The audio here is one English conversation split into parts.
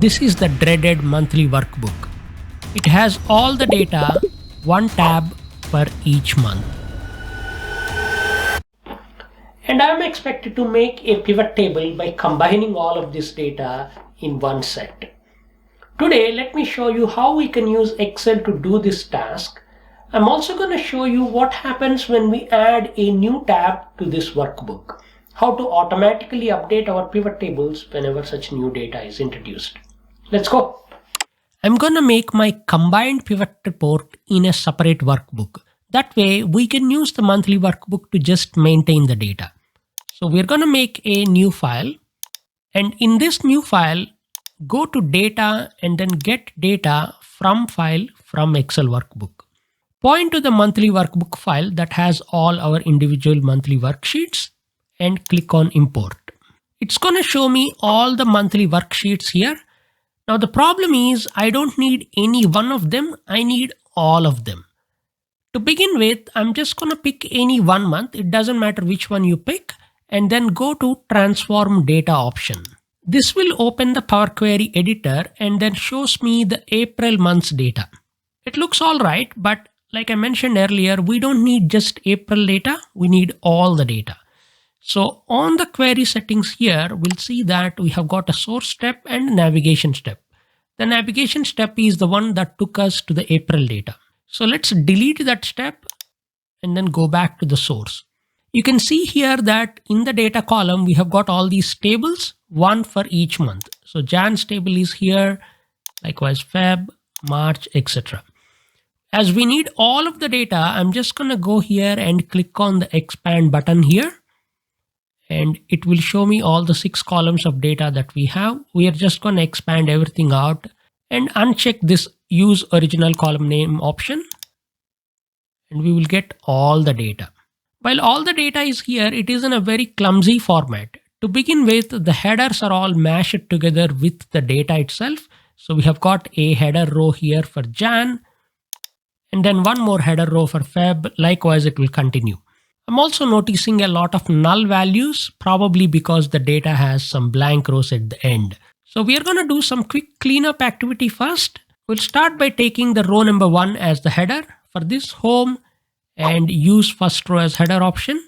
This is the dreaded monthly workbook. It has all the data, one tab for each month. And I am expected to make a pivot table by combining all of this data in one set. Today, let me show you how we can use Excel to do this task. I'm also going to show you what happens when we add a new tab to this workbook, how to automatically update our pivot tables whenever such new data is introduced. Let's go. I'm going to make my combined pivot report in a separate workbook. That way we can use the monthly workbook to just maintain the data. So we're going to make a new file, and in this new file, go to data and then get data from file from Excel workbook. Point to the monthly workbook file that has all our individual monthly worksheets and click on import. It's going to show me all the monthly worksheets here. Now the problem is I don't need any one of them, I need all of them. To begin with, I'm just going to pick any one month, it doesn't matter which one you pick, and then go to transform data option. This will open the Power Query editor and then shows me the April month's data. It looks alright, but like I mentioned earlier, we don't need just April data, we need all the data. So on the query settings here, we'll see that we have got a source step and navigation step. The navigation step is the one that took us to the April data. So let's delete that step and then go back to the source. You can see here that in the data column, we have got all these tables, one for each month. So Jan's table is here, likewise Feb, March, etc. As we need all of the data, I'm just going to go here and click on the expand button here. And it will show me all the 6 columns of data that we have. We are just going to expand everything out and uncheck this use original column name option. And we will get all the data. While all the data is here, it is in a very clumsy format. To begin with, the headers are all mashed together with the data itself. So we have got a header row here for Jan, and then one more header row for Feb. Likewise, it will continue. I'm also noticing a lot of null values, probably because the data has some blank rows at the end. So we are going to do some quick cleanup activity first. We'll start by taking the row number 1 as the header. For this, home, and use first row as header option.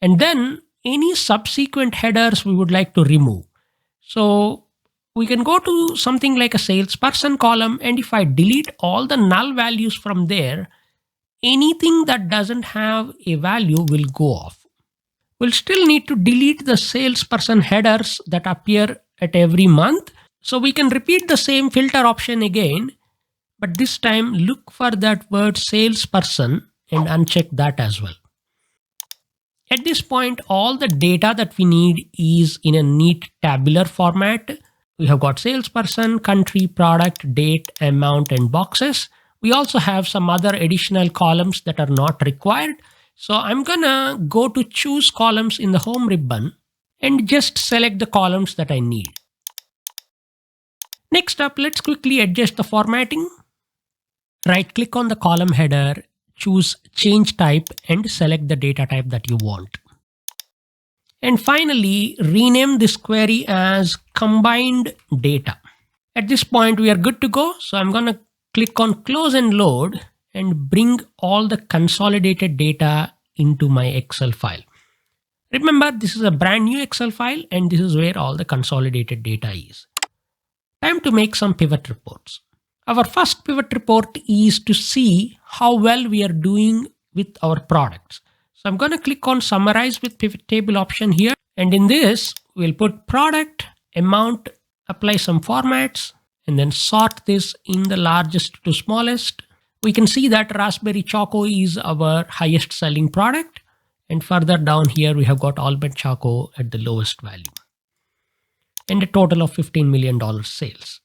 And then any subsequent headers we would like to remove. So we can go to something like a salesperson column, and if I delete all the null values from there, anything that doesn't have a value will go off. We'll still need to delete the salesperson headers that appear at every month. So we can repeat the same filter option again, but this time look for that word salesperson and uncheck that as well. At this point, all the data that we need is in a neat tabular format. We have got salesperson, country, product, date, amount, and boxes. We also have some other additional columns that are not required. So I'm gonna go to choose columns in the home ribbon and just select the columns that I need. Next up, let's quickly adjust the formatting. Right click on the column header, choose change type and select the data type that you want. And finally, rename this query as combined data. At this point, we are good to go. So I'm gonna click on close and load and bring all the consolidated data into my Excel file. Remember, this is a brand new Excel file and this is where all the consolidated data is. Time to make some pivot reports. Our first pivot report is to see how well we are doing with our products. So I'm going to click on summarize with pivot table option here. And in this, we'll put product, amount, apply some formats, and then sort this in the largest to smallest. We can see that Raspberry Choco is our highest selling product. And further down here, we have got Almond Choco at the lowest value. And a total of $15 million sales.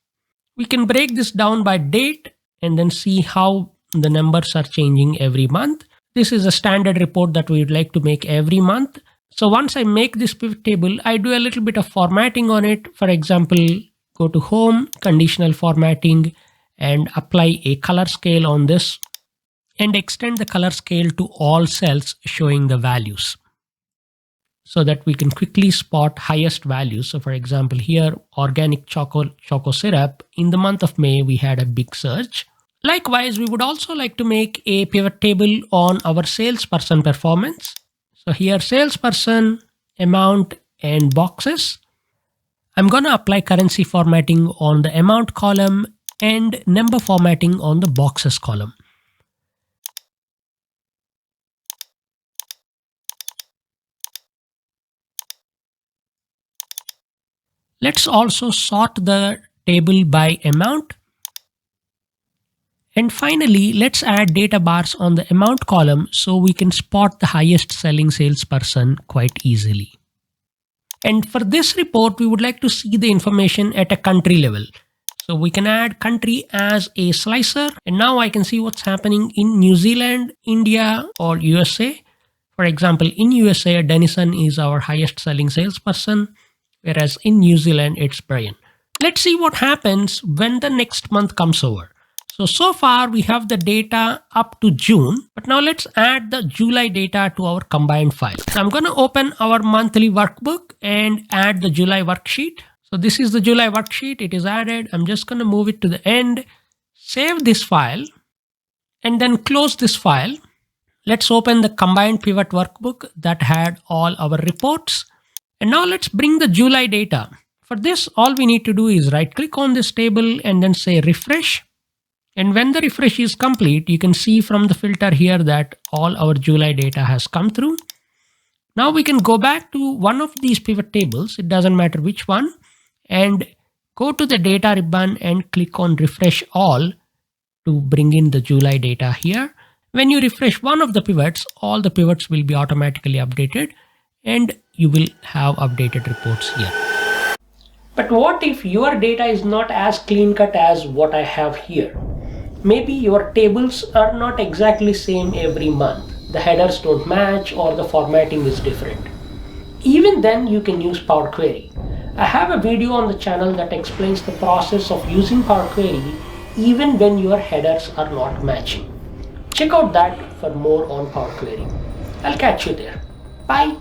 We can break this down by date and then see how the numbers are changing every month. This is a standard report that we would like to make every month. So once I make this pivot table, I do a little bit of formatting on it. For example, go to home, conditional formatting, and apply a color scale on this and extend the color scale to all cells showing the values. so that we can quickly spot highest values. So for example, here, organic choco syrup, in the month of May, we had a big surge. Likewise, we would also like to make a pivot table on our salesperson performance. So here, salesperson, amount, and boxes. I'm going to apply currency formatting on the amount column and number formatting on the boxes column. Let's also sort the table by amount. And finally, let's add data bars on the amount column so we can spot the highest selling salesperson quite easily. And for this report, we would like to see the information at a country level. So we can add country as a slicer. And now I can see what's happening in New Zealand, India, or USA. For example, in USA, Denison is our highest selling salesperson, whereas in New Zealand, it's Brian. Let's see what happens when the next month comes over. So far we have the data up to June, but now let's add the July data to our combined file. So I'm going to open our monthly workbook and add the July worksheet. So this is the July worksheet. It is added. I'm just going to move it to the end, save this file, and then close this file. Let's open the combined pivot workbook that had all our reports. And now let's bring the July data. For this, all we need to do is right click on this table and then say refresh. And when the refresh is complete, you can see from the filter here that all our July data has come through. Now we can go back to one of these pivot tables, it doesn't matter which one, and go to the data ribbon and click on refresh all to bring in the July data here. When you refresh one of the pivots, all the pivots will be automatically updated and you will have updated reports here. But what if your data is not as clean cut as what I have here? Maybe your tables are not exactly same every month. The headers don't match or the formatting is different. Even then you can use Power Query. I have a video on the channel that explains the process of using Power Query even when your headers are not matching. Check out that for more on Power Query. I'll catch you there. Bye.